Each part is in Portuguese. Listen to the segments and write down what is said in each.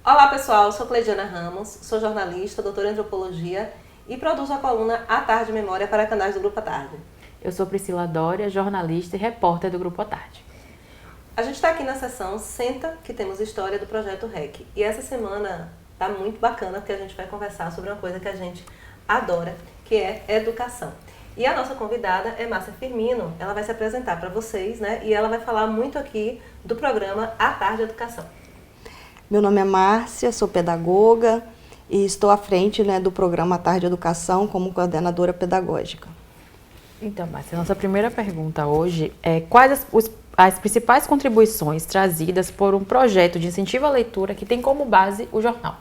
Olá pessoal, eu sou Cleidiana Ramos, sou jornalista, doutora em antropologia e produzo a coluna A Tarde Memória para canais do Grupo à Tarde. Eu sou Priscila Dória, jornalista e repórter do Grupo à Tarde. A gente está aqui na sessão Senta, que temos história do Projeto REC. E essa semana está muito bacana porque a gente vai conversar sobre uma coisa que a gente adora, que é educação. E a nossa convidada é Márcia Firmino, ela vai se apresentar para vocês, né? E ela vai falar muito aqui do programa A Tarde Educação. Meu nome é Márcia, sou pedagoga e estou à frente, do programa A Tarde Educação como coordenadora pedagógica. Então, Márcia, nossa primeira pergunta hoje é quais as principais contribuições trazidas por um projeto de incentivo à leitura que tem como base o jornal?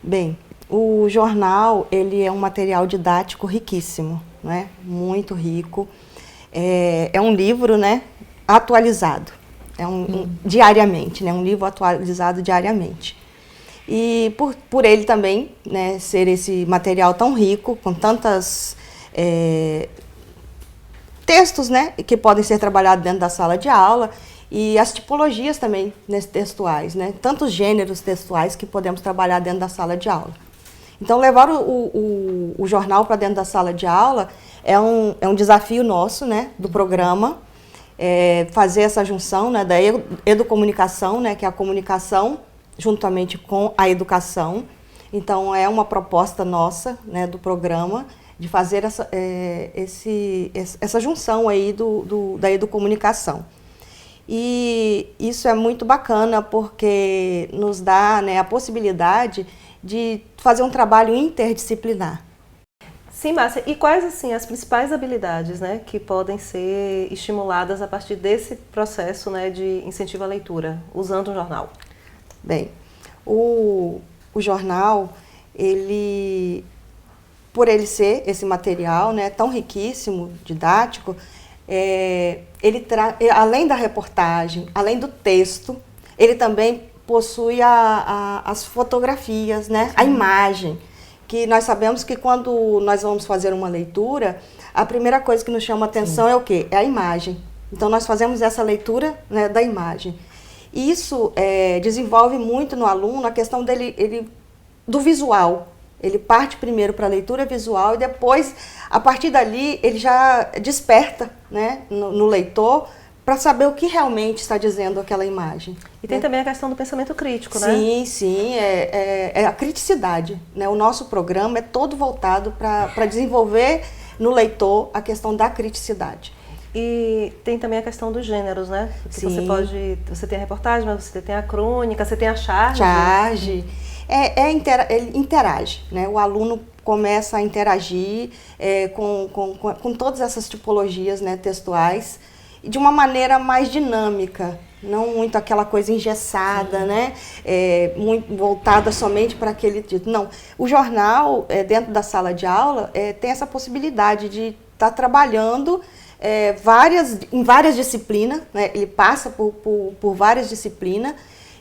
Bem, o jornal ele é um material didático riquíssimo, né? Muito rico. É um livro, atualizado. Diariamente, um livro atualizado diariamente. E por ele também, ser esse material tão rico, com tantos textos, que podem ser trabalhados dentro da sala de aula, e as tipologias também textuais, tantos gêneros textuais que podemos trabalhar dentro da sala de aula. Então, levar o jornal para dentro da sala de aula é um desafio nosso, do programa. Fazer essa junção da educomunicação, que é a comunicação juntamente com a educação. Então, é uma proposta nossa, do programa, de fazer essa junção aí da educomunicação. E isso é muito bacana porque nos dá a possibilidade de fazer um trabalho interdisciplinar. Sim, Márcia. E quais, assim, as principais habilidades, que podem ser estimuladas a partir desse processo, de incentivo à leitura, usando o jornal? Bem, o jornal, por ele ser esse material, tão riquíssimo, didático, além da reportagem, além do texto, ele também possui as fotografias, a imagem. Que nós sabemos que quando nós vamos fazer uma leitura, a primeira coisa que nos chama a atenção é o quê? É a imagem. Então, nós fazemos essa leitura da imagem. E isso desenvolve muito no aluno a questão do visual. Ele parte primeiro para a leitura visual e depois, a partir dali, ele já desperta no leitor para saber o que realmente está dizendo aquela imagem. E tem também a questão do pensamento crítico, Sim, é a criticidade. O nosso programa é todo voltado para desenvolver no leitor a questão da criticidade. E tem também a questão dos gêneros, Que Sim. Você tem a reportagem, mas você tem a crônica, você tem a charge. Charge. Ele interage, O aluno começa a interagir com todas essas tipologias textuais, de uma maneira mais dinâmica, não muito aquela coisa engessada, muito voltada somente para aquele título. Não, o jornal, dentro da sala de aula, tem essa possibilidade de estar trabalhando em várias disciplinas, ele passa por várias disciplinas,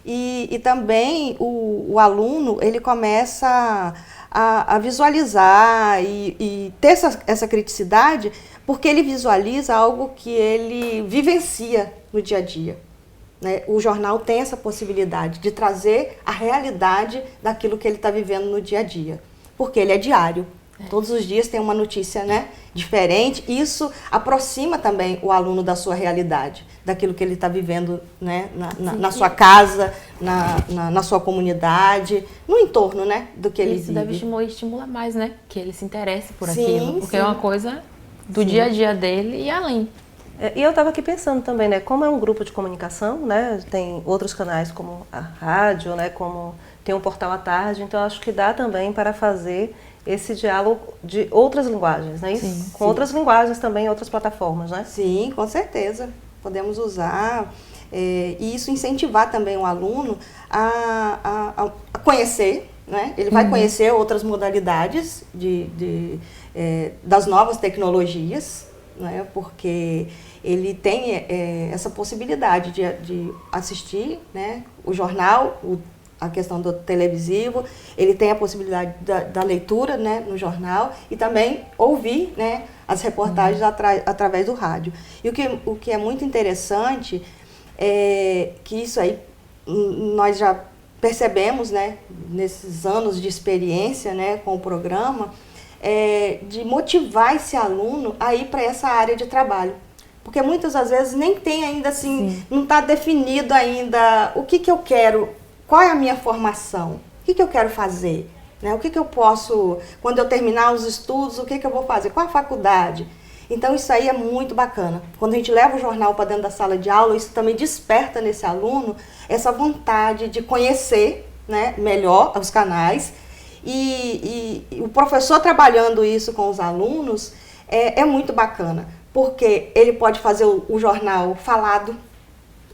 e também o aluno ele começa a visualizar e ter essa criticidade, porque ele visualiza algo que ele vivencia no dia a dia. O jornal tem essa possibilidade de trazer a realidade daquilo que ele está vivendo no dia a dia, porque ele é diário. Todos os dias tem uma notícia diferente. Isso aproxima também o aluno da sua realidade, daquilo que ele está vivendo na sua casa, na sua comunidade, no entorno do que ele vive. Isso deve estimular mais, que ele se interesse por Sim, aquilo, porque sim. é uma coisa do dia a dia dele e além. E eu estava aqui pensando também, como é um grupo de comunicação, tem outros canais como a rádio, como tem um portal à tarde, então acho que dá também para fazer esse diálogo de outras linguagens, não é isso? Sim, com outras linguagens também, outras plataformas, Sim, com certeza. Podemos usar e isso incentivar também o aluno a conhecer, Ele vai conhecer outras modalidades das novas tecnologias, porque ele tem essa possibilidade de assistir o jornal, a questão do televisivo, ele tem a possibilidade da leitura no jornal e também ouvir as reportagens através do rádio. E o que é muito interessante é que isso aí nós já percebemos, né, nesses anos de experiência, né, com o programa, de motivar esse aluno a ir para essa área de trabalho. Porque muitas das vezes nem tem ainda assim, sim, não está definido ainda o que eu quero, qual é a minha formação, o que eu quero fazer, né? O que eu posso, quando eu terminar os estudos, o que eu vou fazer, qual a faculdade. Então isso aí é muito bacana. Quando a gente leva o jornal para dentro da sala de aula, isso também desperta nesse aluno essa vontade de conhecer, né, melhor os canais. E o professor trabalhando isso com os alunos é muito bacana, porque ele pode fazer o jornal falado,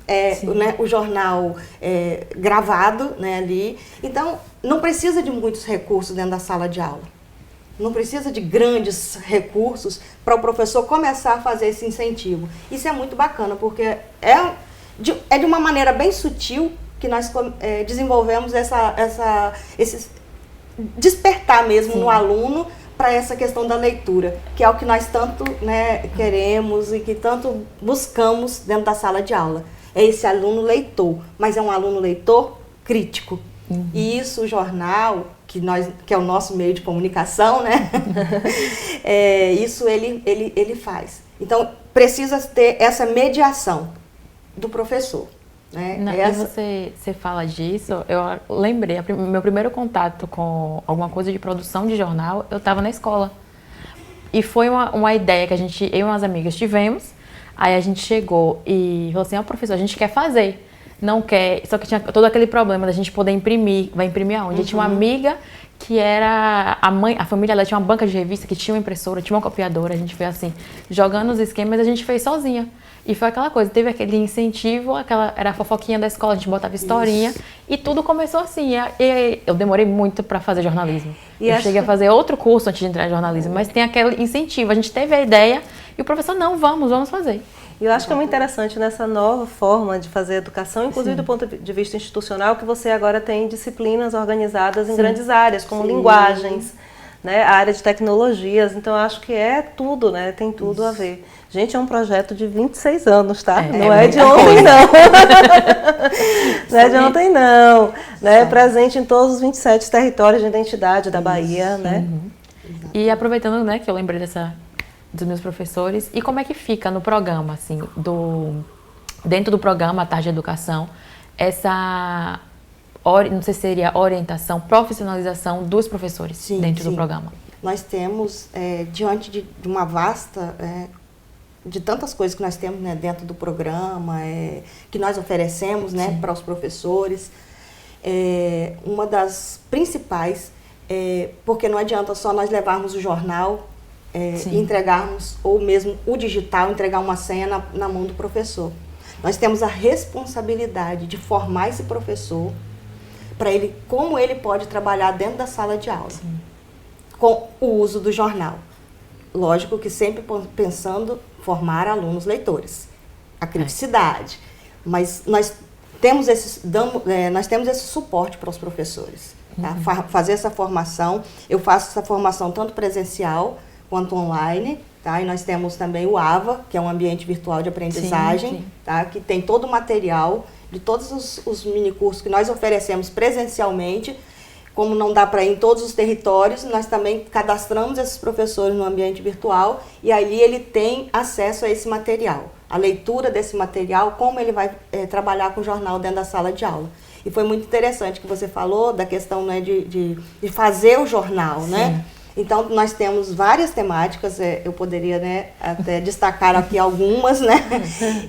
né, o jornal gravado, né, ali. Então, não precisa de muitos recursos dentro da sala de aula. Não precisa de grandes recursos para o professor começar a fazer esse incentivo. Isso é muito bacana, porque é de uma maneira bem sutil que nós desenvolvemos esse despertar mesmo, sim, no aluno para essa questão da leitura, que é o que nós tanto, né, queremos e que tanto buscamos dentro da sala de aula. É esse aluno leitor, mas é um aluno leitor crítico. Uhum. E isso, o jornal, que é o nosso meio de comunicação, né? Isso ele faz. Então, precisa ter essa mediação do professor. Né? E você fala disso, eu lembrei, meu primeiro contato com alguma coisa de produção de jornal, eu estava na escola. E foi uma ideia que eu e umas amigas tivemos, aí a gente chegou e falou assim, professor, a gente quer fazer. Não quer, só que tinha todo aquele problema da gente poder imprimir, vai imprimir aonde? Uhum. Tinha uma amiga que era a família dela tinha uma banca de revista, que tinha uma impressora, tinha uma copiadora, a gente fez assim, jogando os esquemas, a gente fez sozinha. E foi aquela coisa, teve aquele incentivo, era a fofoquinha da escola, a gente botava historinha, isso, e tudo começou assim. E eu demorei muito para fazer jornalismo. Eu cheguei a fazer outro curso antes de entrar em jornalismo, mas tem aquele incentivo, a gente teve a ideia e o professor, não, vamos fazer. E eu acho que é muito interessante nessa nova forma de fazer educação, inclusive, sim, do ponto de vista institucional, que você agora tem disciplinas organizadas em, sim, grandes áreas, como, sim, linguagens, né, a área de tecnologias. Então, eu acho que é tudo, né, tem tudo, isso, a ver. Gente, é um projeto de 26 anos, tá? Não é de ontem, não. Não é de ontem, não. Né? Presente em todos os 27 territórios de identidade da Bahia, isso, né? Uhum. E aproveitando, né, que eu lembrei dos meus professores, e como é que fica no programa, assim, dentro do programa A Tarde de Educação, essa, não sei se seria orientação, profissionalização dos professores, sim, dentro, sim, do programa? Nós temos, diante de uma vasta, de tantas coisas que nós temos, né, dentro do programa, que nós oferecemos, né, para os professores, uma das principais, porque não adianta só nós levarmos o jornal, e entregarmos, ou mesmo o digital, entregar uma senha na mão do professor. Nós temos a responsabilidade de formar esse professor para ele, como ele pode trabalhar dentro da sala de aula, sim, com o uso do jornal. Lógico que sempre pensando formar alunos leitores, a criticidade, mas nós temos esse suporte para os professores, tá? Uhum. Fazer essa formação, eu faço essa formação tanto presencial quanto online, tá? E nós temos também o AVA, que é um ambiente virtual de aprendizagem, sim, sim, tá? Que tem todo o material de todos os minicursos que nós oferecemos presencialmente. Como não dá para ir em todos os territórios, nós também cadastramos esses professores no ambiente virtual e ali ele tem acesso a esse material, a leitura desse material, como ele vai trabalhar com o jornal dentro da sala de aula. E foi muito interessante que você falou da questão, né, de fazer o jornal, sim, né? Então, nós temos várias temáticas, eu poderia, né, até destacar aqui algumas, né?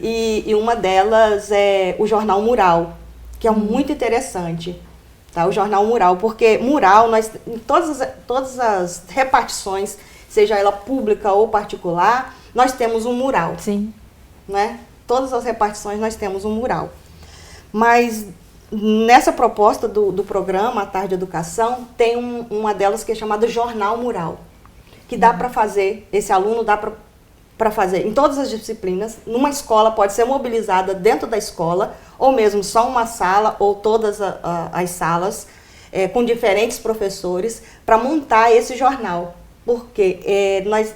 E uma delas é o jornal mural, que é muito interessante, tá? O jornal mural, porque mural, em todas as repartições, seja ela pública ou particular, nós temos um mural. Sim. Né? Todas as repartições nós temos um mural. Mas nessa proposta do programa A Tarde de Educação, tem uma delas que é chamada Jornal Mural, que dá para fazer, esse aluno dá para fazer em todas as disciplinas, numa escola, pode ser mobilizada dentro da escola, ou mesmo só uma sala, ou todas as salas, com diferentes professores, para montar esse jornal. Porque nós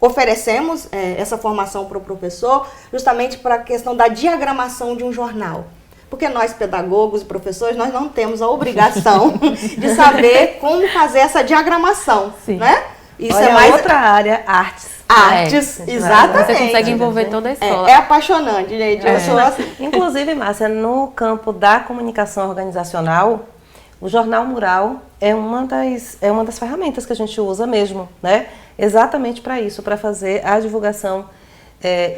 oferecemos essa formação para o professor justamente para a questão da diagramação de um jornal, Porque nós, pedagogos e professores, nós não temos a obrigação de saber como fazer essa diagramação, Sim. né? Isso Olha, é mais outra área, artes. artes, exatamente. Você consegue envolver toda a escola. É apaixonante, gente. Eu sou assim. Inclusive, Márcia, no campo da comunicação organizacional, o jornal mural é uma das ferramentas que a gente usa mesmo, né? Exatamente para isso, para fazer a divulgação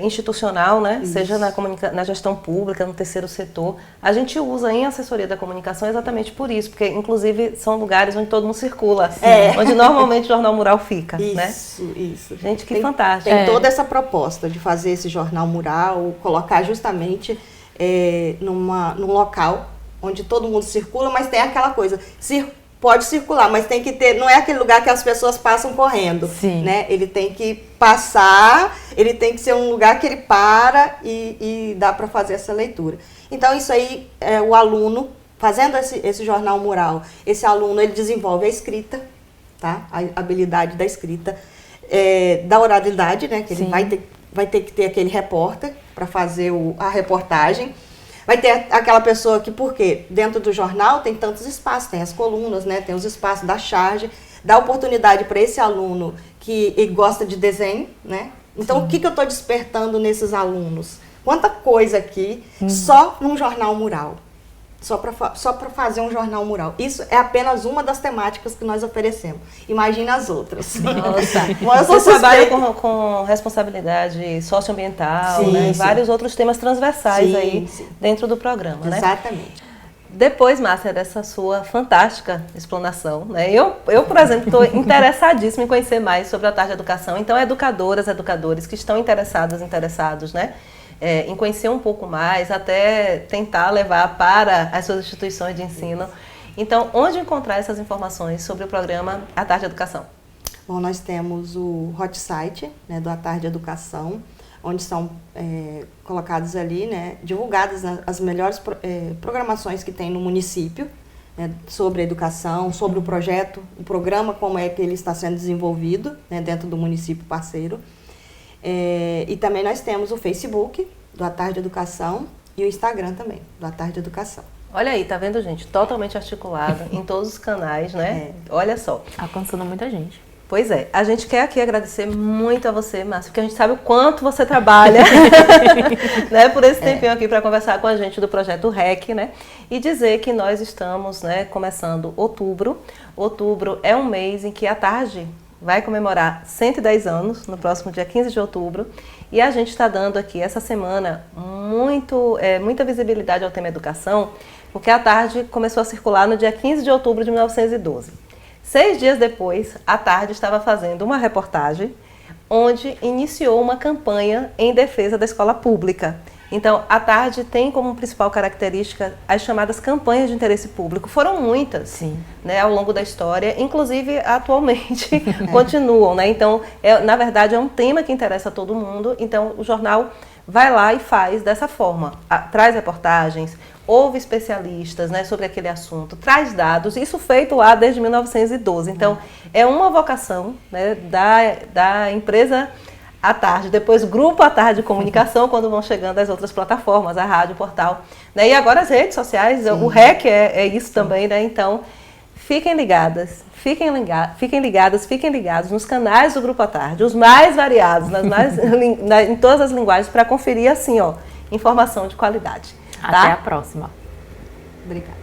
institucional, né? Seja na gestão pública, no terceiro setor. A gente usa em assessoria da comunicação exatamente por isso, porque inclusive são lugares onde todo mundo circula, onde normalmente o jornal mural fica, né? Isso. Gente, que fantástico. Tem toda essa proposta de fazer esse jornal mural, colocar justamente num local onde todo mundo circula, mas tem aquela coisa, pode circular, mas tem que ter, não é aquele lugar que as pessoas passam correndo, né? Ele tem que passar, ele tem que ser um lugar que ele para e dá para fazer essa leitura. Então isso aí, o aluno, fazendo esse jornal mural, esse aluno ele desenvolve a escrita, tá? A habilidade da escrita, da oralidade, né? Que ele vai ter que ter aquele repórter para fazer a reportagem. Vai ter aquela pessoa que, porque dentro do jornal tem tantos espaços, tem as colunas, né, tem os espaços da charge, dá oportunidade para esse aluno que gosta de desenho, né? Então, o que eu estou despertando nesses alunos? Quanta coisa aqui só num jornal mural. Só para fazer um jornal mural. Isso é apenas uma das temáticas que nós oferecemos. Imagina as outras. Nossa, você trabalha com responsabilidade socioambiental, né? Vários outros temas transversais dentro do programa, né? Exatamente. Depois, Márcia, dessa sua fantástica explanação, né? Eu por exemplo, estou interessadíssima em conhecer mais sobre a Tarde de Educação. Então, educadores que estão interessados, né? Em conhecer um pouco mais, até tentar levar para as suas instituições de ensino. Então, onde encontrar essas informações sobre o programa A Tarde de Educação? Bom, nós temos o hot site, né, do A Tarde de Educação, onde são colocados ali, né, divulgadas as melhores programações que tem no município, né, sobre a educação, sobre o projeto, o programa, como é que ele está sendo desenvolvido, né, dentro do município parceiro. E também nós temos o Facebook do A Tarde de Educação e o Instagram também, do A Tarde de Educação. Olha aí, tá vendo, gente? Totalmente articulado em todos os canais, né? Olha só. Alcançando muita gente. Pois é. A gente quer aqui agradecer muito a você, Márcia, porque a gente sabe o quanto você trabalha, né, por esse tempinho aqui para conversar com a gente do Projeto REC, né? E dizer que nós estamos, né, começando outubro. Outubro é um mês em que a tarde vai comemorar 110 anos, no próximo dia 15 de outubro, e a gente está dando aqui essa semana muita visibilidade ao tema educação, porque a tarde começou a circular no dia 15 de outubro de 1912. 6 dias depois, a tarde estava fazendo uma reportagem onde iniciou uma campanha em defesa da escola pública. Então, a tarde tem como principal característica as chamadas campanhas de interesse público. Foram muitas, né, ao longo da história, inclusive atualmente continuam, né? Então, na verdade, é um tema que interessa a todo mundo. Então, o jornal vai lá e faz dessa forma. Traz reportagens, ouve especialistas, né, sobre aquele assunto, traz dados, isso feito lá desde 1912. Então, é uma vocação, né, da empresa à tarde, depois Grupo à Tarde de Comunicação, quando vão chegando as outras plataformas, a rádio, o portal, né? E agora as redes sociais, o REC é isso também, né? Então, fiquem ligados nos canais do Grupo à Tarde, os mais variados, em todas as linguagens, para conferir, assim, ó, informação de qualidade. Até a próxima. Obrigada.